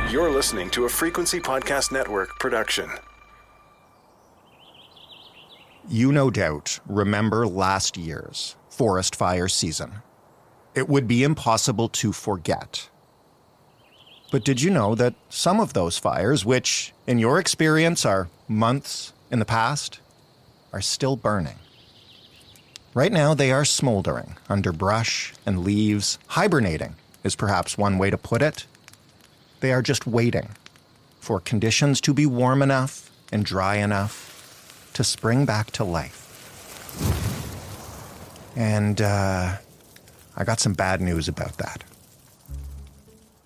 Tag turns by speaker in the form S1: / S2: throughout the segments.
S1: You're listening to a Frequency Podcast Network production.
S2: You no doubt remember last year's forest fire season. It would be impossible to forget. But did you know that some of those fires, which in your experience are months in the past, are still burning? Right now they are smoldering under brush and leaves. Hibernating is perhaps one way to put it. They are just waiting for conditions to be warm enough and dry enough to spring back to life. And I got some bad news about that.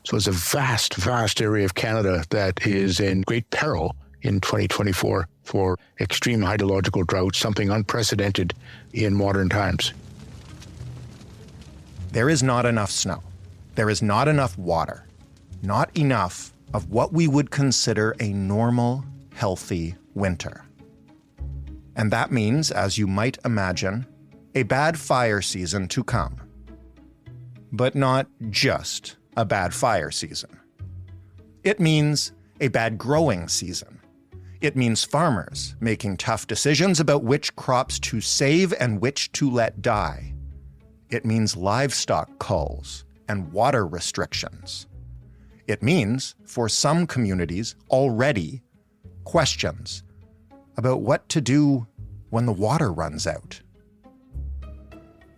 S3: So it's a vast, vast area of Canada that is in great peril in 2024 for extreme hydrological drought, something unprecedented in modern times.
S2: There is not enough snow. There is not enough water. Not enough of what we would consider a normal, healthy winter. And that means, as you might imagine, a bad fire season to come. But not just a bad fire season. It means a bad growing season. It means farmers making tough decisions about which crops to save and which to let die. It means livestock culls and water restrictions. It means, for some communities already, questions about what to do when the water runs out.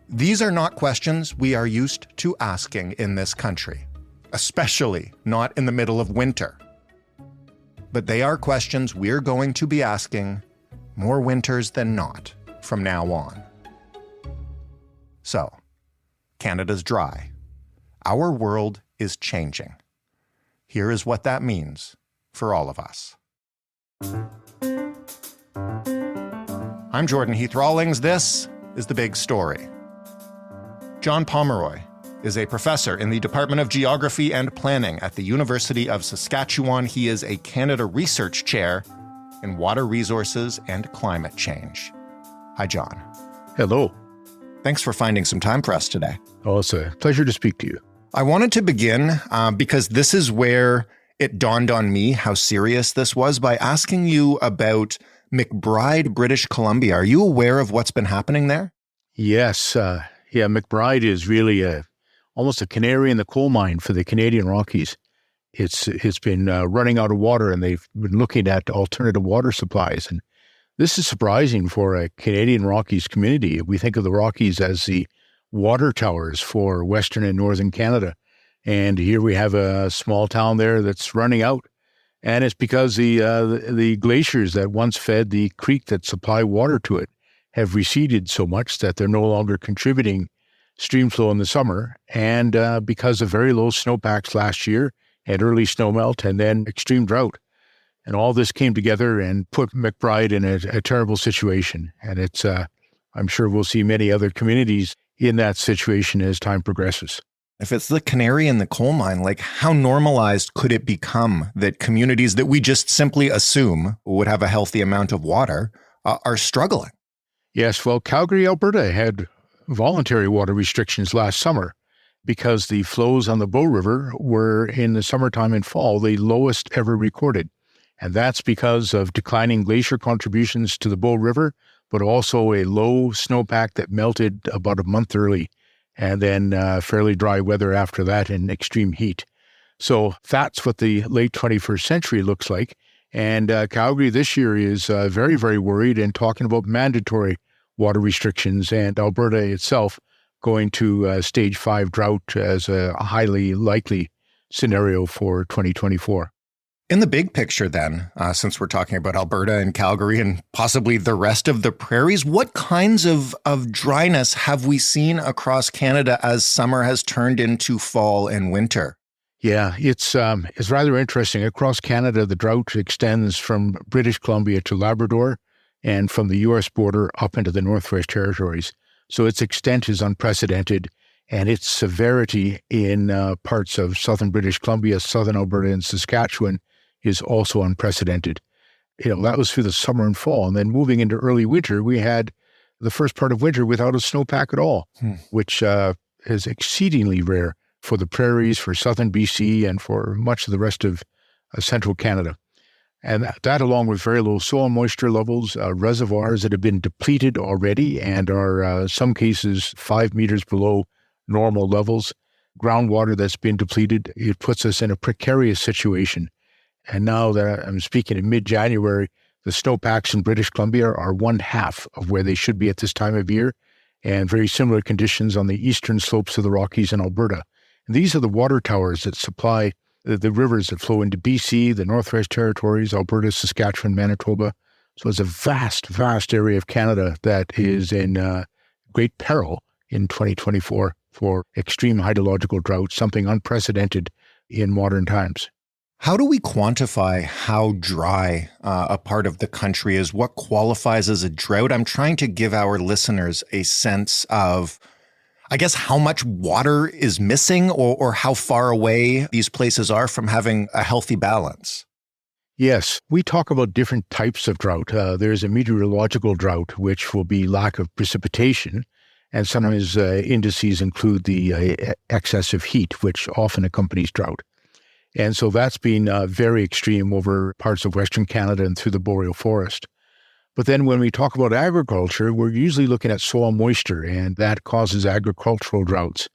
S2: These are not questions we are used to asking in this country, especially not in the middle of winter. But they are questions we're going to be asking more winters than not from now on. So, Canada's dry. Our world is changing. Here is what that means for all of us. I'm Jordan Heath Rawlings. This is The Big Story. John Pomeroy is a professor in the Department of Geography and Planning at the University of Saskatchewan. He is a Canada Research Chair in Water Resources and Climate Change. Hi, John.
S3: Hello.
S2: Thanks for finding some time for us today.
S3: Oh, it's a pleasure to speak to you.
S2: I wanted to begin because this is where it dawned on me how serious this was by asking you about McBride, British Columbia. Are you aware of what's been happening there?
S3: Yes. McBride is really almost a canary in the coal mine for the Canadian Rockies. It's been running out of water, and they've been looking at alternative water supplies. And this is surprising for a Canadian Rockies community. We think of the Rockies as the water towers for Western and Northern Canada. And here we have a small town there that's running out. And it's because the glaciers that once fed the creek that supply water to it have receded so much that they're no longer contributing stream flow in the summer. And because of very low snowpacks last year and early snowmelt and then extreme drought. And all this came together and put McBride in a terrible situation. And it's I'm sure we'll see many other communities in that situation as time progresses.
S2: If it's the canary in the coal mine, like how normalized could it become that communities that we just simply assume would have a healthy amount of water are struggling?
S3: Yes, well, Calgary, Alberta had voluntary water restrictions last summer because the flows on the Bow River were in the summertime and fall the lowest ever recorded. And that's because of declining glacier contributions to the Bow River, but also a low snowpack that melted about a month early, and then fairly dry weather after that and extreme heat. So that's what the late 21st century looks like. And Calgary this year is very, very worried and talking about mandatory water restrictions, and Alberta itself going to stage 5 drought as a highly likely scenario for 2024.
S2: In the big picture then, since we're talking about Alberta and Calgary and possibly the rest of the prairies, what kinds of dryness have we seen across Canada as summer has turned into fall and winter?
S3: Yeah, it's rather interesting. Across Canada, the drought extends from British Columbia to Labrador and from the U.S. border up into the Northwest Territories. So its extent is unprecedented, and its severity in parts of southern British Columbia, southern Alberta, and Saskatchewan is also unprecedented. That was through the summer and fall. And then moving into early winter, we had the first part of winter without a snowpack at all, which is exceedingly rare for the prairies, for southern BC, and for much of the rest of central Canada. And that along with very low soil moisture levels, reservoirs that have been depleted already and are some cases 5 meters below normal levels, groundwater that's been depleted, it puts us in a precarious situation. And now that I'm speaking in mid-January, the snowpacks in British Columbia are 1/2 of where they should be at this time of year, and very similar conditions on the eastern slopes of the Rockies in Alberta. And these are the water towers that supply the rivers that flow into BC, the Northwest Territories, Alberta, Saskatchewan, Manitoba. So it's a vast, vast area of Canada that is in great peril in 2024 for extreme hydrological drought, something unprecedented in modern times.
S2: How do we quantify how dry a part of the country is? What qualifies as a drought? I'm trying to give our listeners a sense of, I guess, how much water is missing or how far away these places are from having a healthy balance.
S3: Yes, we talk about different types of drought. There's a meteorological drought, which will be lack of precipitation. And sometimes indices include the excessive heat, which often accompanies drought. And so that's been very extreme over parts of Western Canada and through the boreal forest. But then when we talk about agriculture, we're usually looking at soil moisture, and that causes agricultural droughts.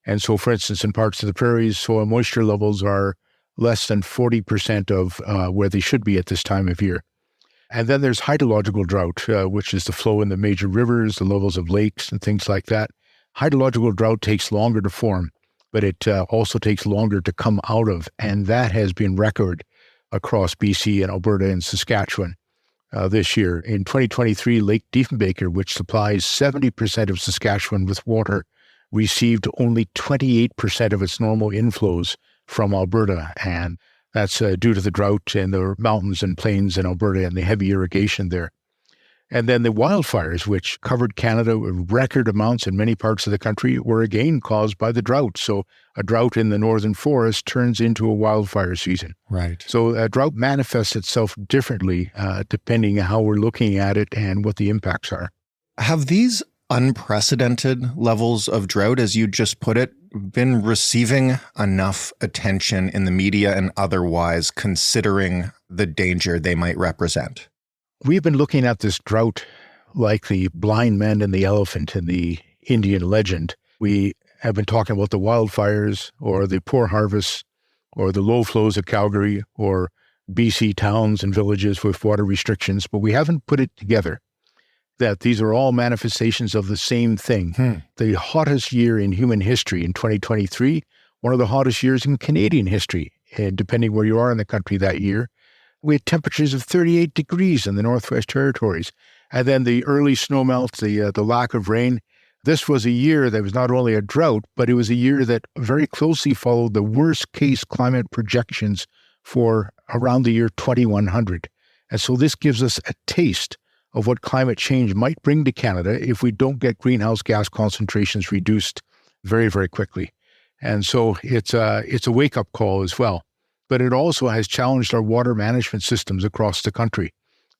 S3: And so, for instance, in parts of the prairies, soil moisture levels are less than 40% of where they should be at this time of year. And then there's hydrological drought, which is the flow in the major rivers, the levels of lakes and things like that. Hydrological drought takes longer to form, but it also takes longer to come out of, and that has been recorded across BC and Alberta and Saskatchewan this year. In 2023, Lake Diefenbaker, which supplies 70% of Saskatchewan with water, received only 28% of its normal inflows from Alberta, and that's due to the drought in the mountains and plains in Alberta and the heavy irrigation there. And then the wildfires, which covered Canada with record amounts in many parts of the country, were again caused by the drought. So a drought in the northern forest turns into a wildfire season.
S2: Right.
S3: So a drought manifests itself differently depending on how we're looking at it and what the impacts are.
S2: Have these unprecedented levels of drought, as you just put it, been receiving enough attention in the media and otherwise, considering the danger they might represent?
S3: We've been looking at this drought like the blind man and the elephant in the Indian legend. We have been talking about the wildfires or the poor harvests or the low flows of Calgary or BC towns and villages with water restrictions, but we haven't put it together that these are all manifestations of the same thing. The hottest year in human history in 2023, one of the hottest years in Canadian history, and depending where you are in the country that year. We had temperatures of 38 degrees in the Northwest Territories. And then the early snowmelt, the lack of rain. This was a year that was not only a drought, but it was a year that very closely followed the worst case climate projections for around the year 2100. And so this gives us a taste of what climate change might bring to Canada if we don't get greenhouse gas concentrations reduced very, very quickly. And so it's a wake-up call as well. But it also has challenged our water management systems across the country.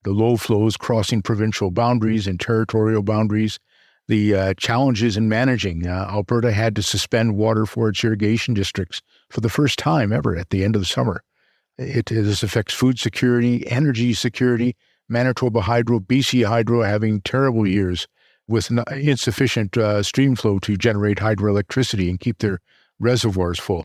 S3: The low flows crossing provincial boundaries and territorial boundaries, the challenges in managing. Alberta had to suspend water for its irrigation districts for the first time ever at the end of the summer. This affects food security, energy security, Manitoba Hydro, BC Hydro having terrible years with insufficient stream flow to generate hydroelectricity and keep their reservoirs full.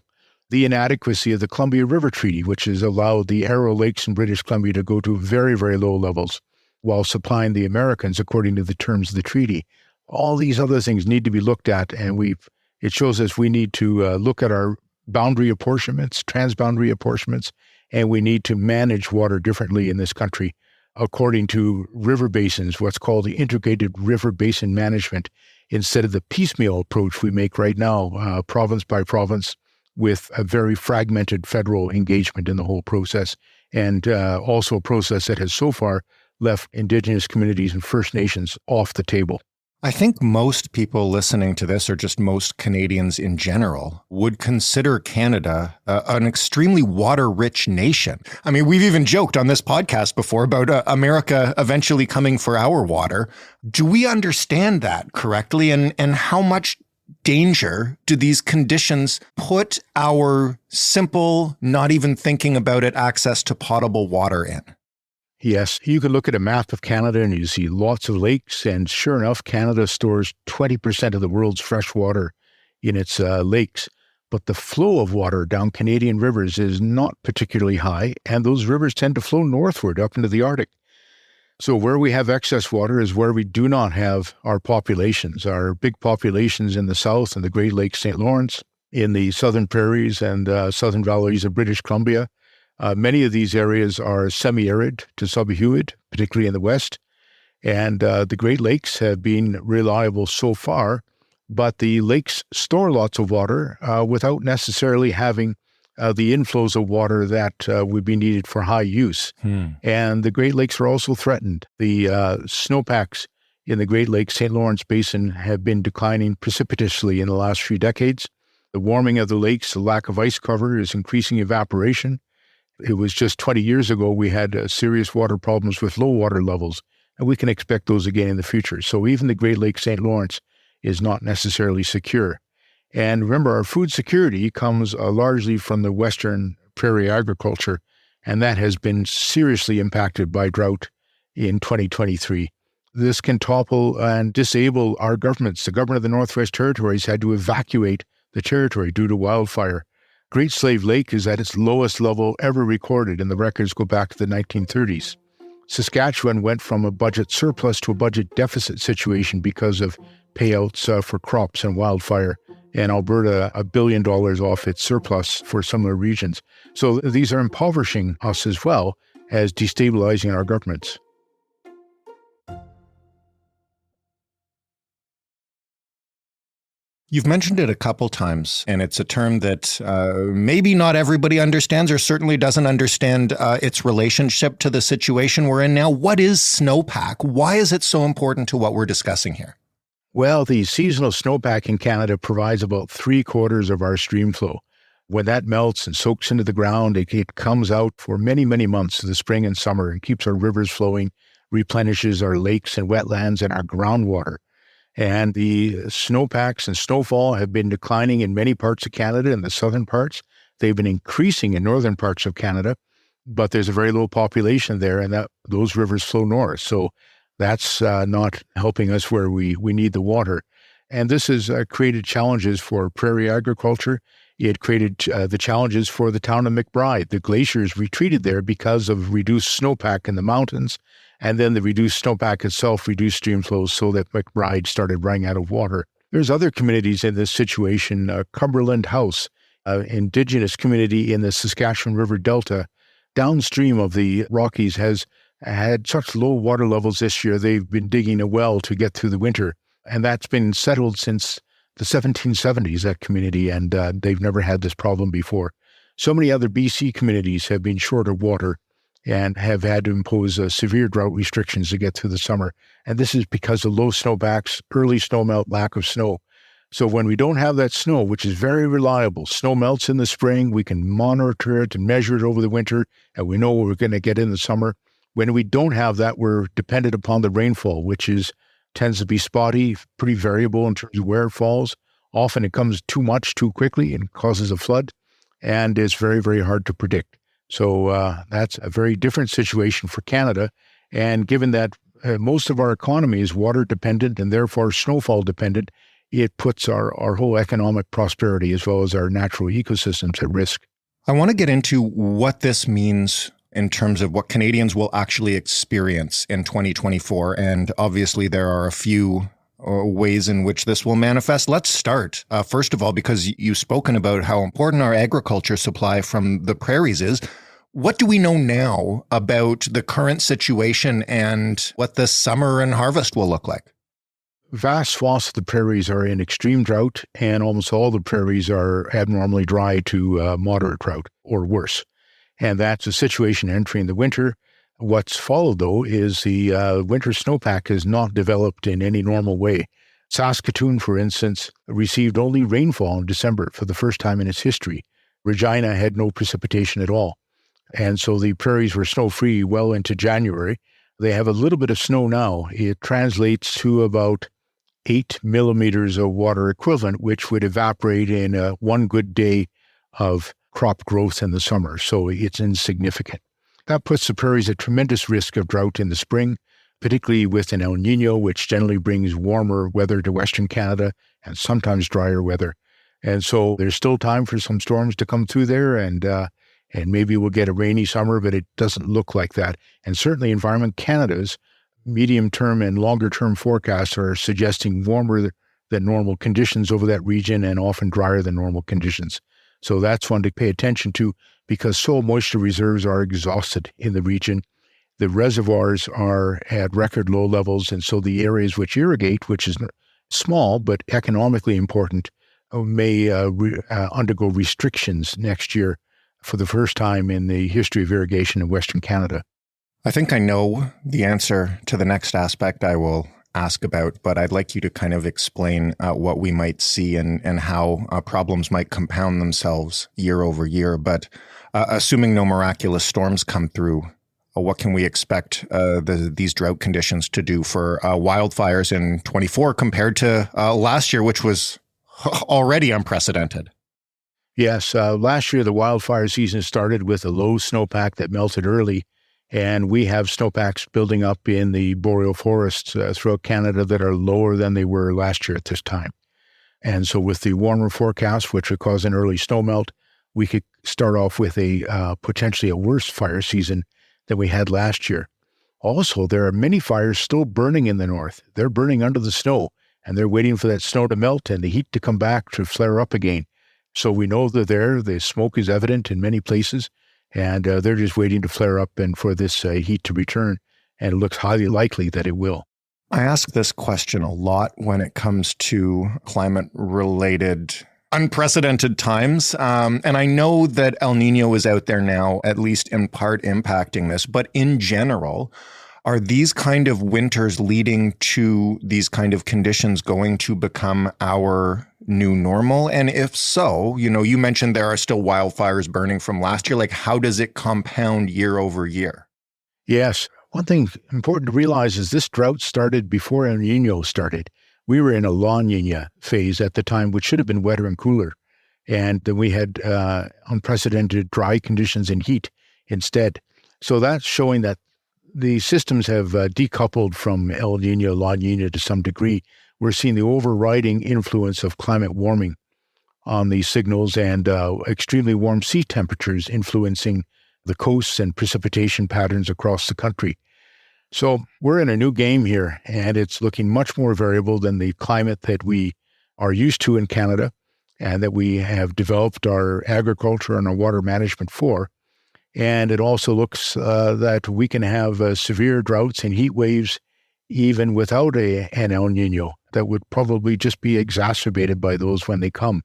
S3: The inadequacy of the Columbia River Treaty, which has allowed the Arrow Lakes in British Columbia to go to very, very low levels while supplying the Americans according to the terms of the treaty. All these other things need to be looked at, and it shows us we need to look at our boundary apportionments, transboundary apportionments, and we need to manage water differently in this country according to river basins, what's called the integrated river basin management, instead of the piecemeal approach we make right now, province by province, with a very fragmented federal engagement in the whole process, and also a process that has so far left Indigenous communities and First Nations off the table.
S2: I think most people listening to this, or just most Canadians in general, would consider Canada an extremely water-rich nation. I mean, we've even joked on this podcast before about America eventually coming for our water. Do we understand that correctly? And how much danger do these conditions put our simple, not even thinking about it, access to potable water in?
S3: Yes, you can look at a map of Canada and you see lots of lakes, and sure enough, Canada stores 20% of the world's fresh water in its lakes. But the flow of water down Canadian rivers is not particularly high, and those rivers tend to flow northward up into the Arctic. So where we have excess water is where we do not have our populations. Our big populations in the south and the Great Lakes, St. Lawrence, in the southern prairies and southern valleys of British Columbia. Many of these areas are semi-arid to subhumid, particularly in the west. And the Great Lakes have been reliable so far, but the lakes store lots of water without necessarily having the inflows of water that would be needed for high use. And the Great Lakes are also threatened. The snowpacks in the Great Lakes, St. Lawrence Basin have been declining precipitously in the last few decades. The warming of the lakes, the lack of ice cover is increasing evaporation. It was just 20 years ago we had serious water problems with low water levels, and we can expect those again in the future. So even the Great Lakes, St. Lawrence is not necessarily secure. And remember, our food security comes largely from the Western prairie agriculture, and that has been seriously impacted by drought in 2023. This can topple and disable our governments. The government of the Northwest Territories had to evacuate the territory due to wildfire. Great Slave Lake is at its lowest level ever recorded, and the records go back to the 1930s. Saskatchewan went from a budget surplus to a budget deficit situation because of payouts for crops and wildfire, and Alberta $1 billion off its surplus for similar regions. So these are impoverishing us as well as destabilizing our governments.
S2: You've mentioned it a couple times, and it's a term that maybe not everybody understands, or certainly doesn't understand its relationship to the situation we're in now. What is snowpack? Why is it so important to what we're discussing here?
S3: Well, the seasonal snowpack in Canada provides about 3/4 of our stream flow. When that melts and soaks into the ground, it comes out for many, many months of the spring and summer and keeps our rivers flowing, replenishes our lakes and wetlands and our groundwater. And the snowpacks and snowfall have been declining in many parts of Canada, in the southern parts. They've been increasing in northern parts of Canada, but there's a very low population there, and those rivers flow north. So that's not helping us where we need the water. And this has created challenges for prairie agriculture. It created the challenges for the town of McBride. The glaciers retreated there because of reduced snowpack in the mountains, and then the reduced snowpack itself reduced stream flows so that McBride started running out of water. There's other communities in this situation. Cumberland House, Indigenous community in the Saskatchewan River Delta, downstream of the Rockies, has had such low water levels this year, they've been digging a well to get through the winter. And that's been settled since the 1770s, that community, and they've never had this problem before. So many other BC communities have been short of water and have had to impose severe drought restrictions to get through the summer. And this is because of low snowpacks, early snowmelt, lack of snow. So when we don't have that snow, which is very reliable, snow melts in the spring, we can monitor it and measure it over the winter, and we know what we're going to get in the summer. When we don't have that, we're dependent upon the rainfall, which tends to be spotty, pretty variable in terms of where it falls. Often it comes too much too quickly and causes a flood, and it's very, very hard to predict. So that's a very different situation for Canada. And given that most of our economy is water dependent and therefore snowfall dependent, it puts our whole economic prosperity as well as our natural ecosystems at risk.
S2: I want to get into what this means in terms of what Canadians will actually experience in 2024. And obviously there are a few ways in which this will manifest. Let's start, first of all, because you've spoken about how important our agriculture supply from the prairies is. What do we know now about the current situation and what the summer and harvest will look like?
S3: Vast swaths of the prairies are in extreme drought, and almost all the prairies are abnormally dry to moderate drought or worse. And that's a situation entering the winter. What's followed, though, is the winter snowpack has not developed in any normal way. Saskatoon, for instance, received only rainfall in December for the first time in its history. Regina had no precipitation at all. And so the prairies were snow-free well into January. They have a little bit of snow now. It translates to about 8 millimeters of water equivalent, which would evaporate in one good day of crop growth in the summer. So it's insignificant. That puts the prairies at tremendous risk of drought in the spring, particularly with an El Nino, which generally brings warmer weather to Western Canada and sometimes drier weather. And so there's still time for some storms to come through there, and maybe we'll get a rainy summer, but it doesn't look like that. And certainly Environment Canada's medium-term and longer-term forecasts are suggesting warmer than normal conditions over that region and often drier than normal conditions. So that's one to pay attention to because soil moisture reserves are exhausted in the region. The reservoirs are at record low levels, and so the areas which irrigate, which is small but economically important, may undergo restrictions next year for the first time in the history of irrigation in Western Canada.
S2: I think I know the answer to the next aspect I will ask about, but I'd like you to kind of explain what we might see and how problems might compound themselves year over year. But assuming no miraculous storms come through, what can we expect these drought conditions to do for wildfires in 24 compared to last year, which was already unprecedented?
S3: Yes, last year the wildfire season started with a low snowpack that melted early, and we have snowpacks building up in the boreal forests throughout Canada that are lower than they were last year at this time. And so with the warmer forecast, which would cause an early snowmelt, we could start off with a potentially a worse fire season than we had last year. Also, there are many fires still burning in the north. They're burning under the snow, and they're waiting for that snow to melt and the heat to come back to flare up again. So we know they're there. The smoke is evident in many places, and they're just waiting to flare up and for this heat to return, and it looks highly likely that it will.
S2: I ask this question a lot when it comes to climate-related unprecedented times, and I know that El Nino is out there now, at least in part impacting this, but in general, are these kind of winters leading to these kind of conditions going to become our new normal? And if so, you mentioned there are still wildfires burning from last year. Like, how does it compound year over year?
S3: Yes. One thing important to realize is this drought started before El Nino started. We were in a La Nina phase at the time, which should have been wetter and cooler. And then we had unprecedented dry conditions and heat instead. So that's showing that the systems have decoupled from El Nino, La Nina to some degree. We're seeing the overriding influence of climate warming on these signals and extremely warm sea temperatures influencing the coasts and precipitation patterns across the country. So we're in a new game here, and it's looking much more variable than the climate that we are used to in Canada and that we have developed our agriculture and our water management for. And it also looks that we can have severe droughts and heat waves even without an El Nino that would probably just be exacerbated by those when they come.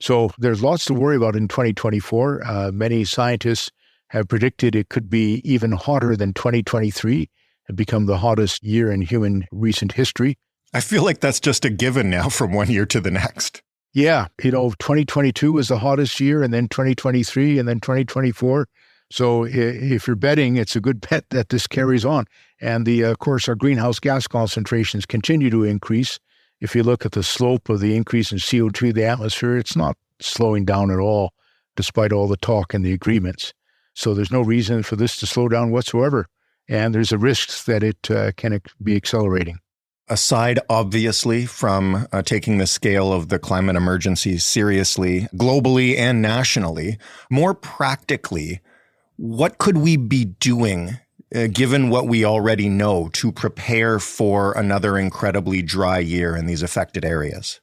S3: So there's lots to worry about in 2024. Many scientists have predicted it could be even hotter than 2023 and become the hottest year in human recent history.
S2: I feel like that's just a given now from one year to the next.
S3: Yeah, 2022 was the hottest year, and then 2023, and then 2024. So if you're betting, it's a good bet that this carries on. And of course, our greenhouse gas concentrations continue to increase. If you look at the slope of the increase in CO2 in the atmosphere, it's not slowing down at all, despite all the talk and the agreements. So there's no reason for this to slow down whatsoever. And there's a risk that it can be accelerating.
S2: Aside, obviously, from taking the scale of the climate emergency seriously, globally and nationally, more practically, what could we be doing, given what we already know, to prepare for another incredibly dry year in these affected areas?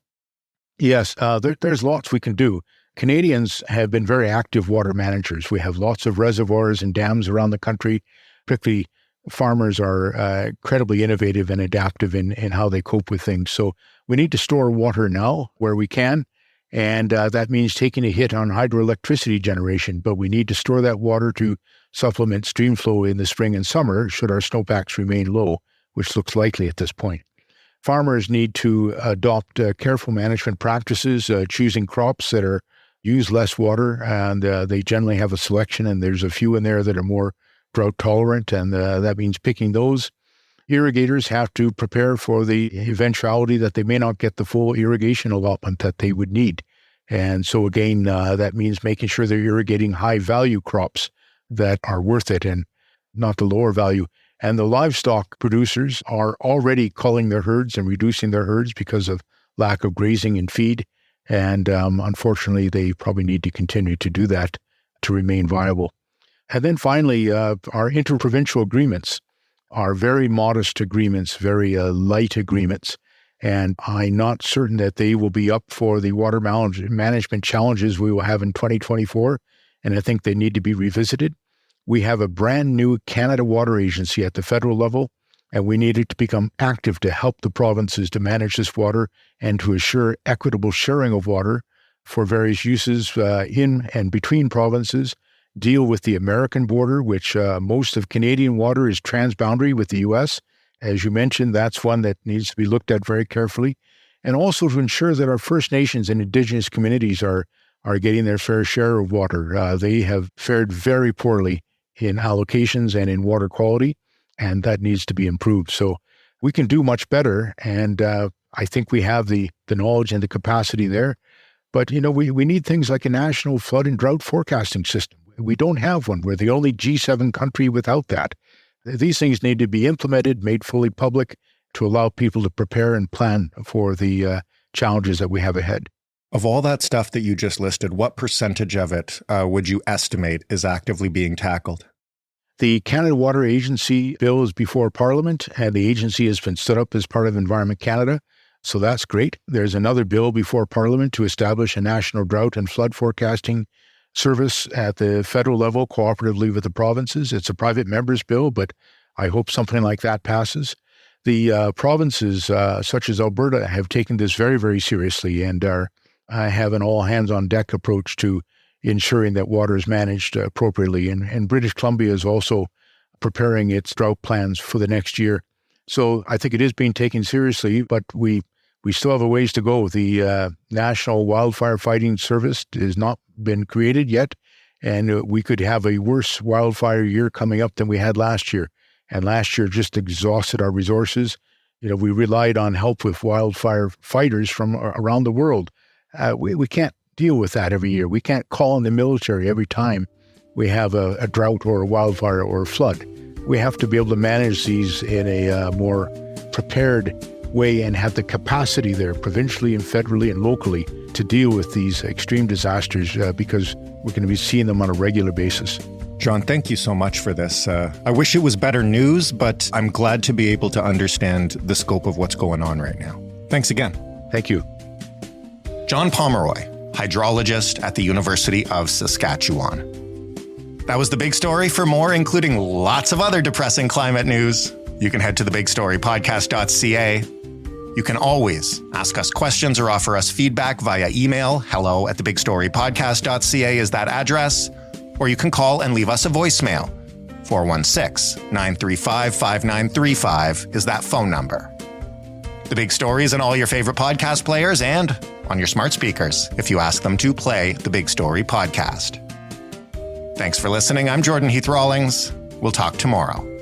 S3: Yes, there's lots we can do. Canadians have been very active water managers. We have lots of reservoirs and dams around the country. Particularly, farmers are incredibly innovative and adaptive in how they cope with things. So we need to store water now where we can. And that means taking a hit on hydroelectricity generation, but we need to store that water to supplement stream flow in the spring and summer should our snowpacks remain low, which looks likely at this point. Farmers need to adopt careful management practices, choosing crops that use less water, and they generally have a selection, and there's a few in there that are more drought tolerant, and that means picking those. irrigators have to prepare for the eventuality that they may not get the full irrigation allotment that they would need. And so again, that means making sure they're irrigating high value crops that are worth it and not the lower value. And the livestock producers are already culling their herds and reducing their herds because of lack of grazing and feed. And unfortunately, they probably need to continue to do that to remain viable. And then finally, our interprovincial agreements are very modest agreements, very light agreements. And I'm not certain that they will be up for the water management challenges we will have in 2024. And I think they need to be revisited. We have a brand new Canada Water Agency at the federal level, and we need it to become active to help the provinces to manage this water and to assure equitable sharing of water for various uses in and between provinces, deal with the American border, which most of Canadian water is transboundary with the U.S. As you mentioned, that's one that needs to be looked at very carefully, and also to ensure that our First Nations and Indigenous communities are getting their fair share of water. They have fared very poorly in allocations and in water quality, and that needs to be improved. So we can do much better, and I think we have the knowledge and the capacity there. But, we need things like a national flood and drought forecasting system. We don't have one. We're the only G7 country without that. These things need to be implemented, made fully public, to allow people to prepare and plan for the challenges that we have ahead.
S2: Of all that stuff that you just listed, what percentage of it would you estimate is actively being tackled?
S3: The Canada Water Agency bill is before Parliament, and the agency has been stood up as part of Environment Canada. So that's great. There's another bill before Parliament to establish a national drought and flood forecasting service at the federal level, cooperatively with the provinces. It's a private member's bill, but I hope something like that passes. The provinces, such as Alberta, have taken this very, very seriously and have an all-hands-on-deck approach to ensuring that water is managed appropriately. And British Columbia is also preparing its drought plans for the next year. So I think it is being taken seriously, but we still have a ways to go. The National Wildfire Fighting Service has not been created yet, and we could have a worse wildfire year coming up than we had last year. And last year just exhausted our resources. We relied on help with wildfire fighters from around the world. We can't deal with that every year. We can't call on the military every time we have a drought or a wildfire or a flood. We have to be able to manage these in a more prepared way and have the capacity there, provincially and federally and locally, to deal with these extreme disasters because we're going to be seeing them on a regular basis.
S2: John, thank you so much for this. I wish it was better news, but I'm glad to be able to understand the scope of what's going on right now. Thanks again.
S3: Thank you.
S2: John Pomeroy, hydrologist at the University of Saskatchewan. That was The Big Story. For more, including lots of other depressing climate news, you can head to thebigstorypodcast.ca. You can always ask us questions or offer us feedback via email. hello@thebigstorypodcast.ca is that address. Or you can call and leave us a voicemail. 416-935-5935 is that phone number. The Big Story is in all your favorite podcast players and on your smart speakers if you ask them to play The Big Story Podcast. Thanks for listening. I'm Jordan Heath Rawlings. We'll talk tomorrow.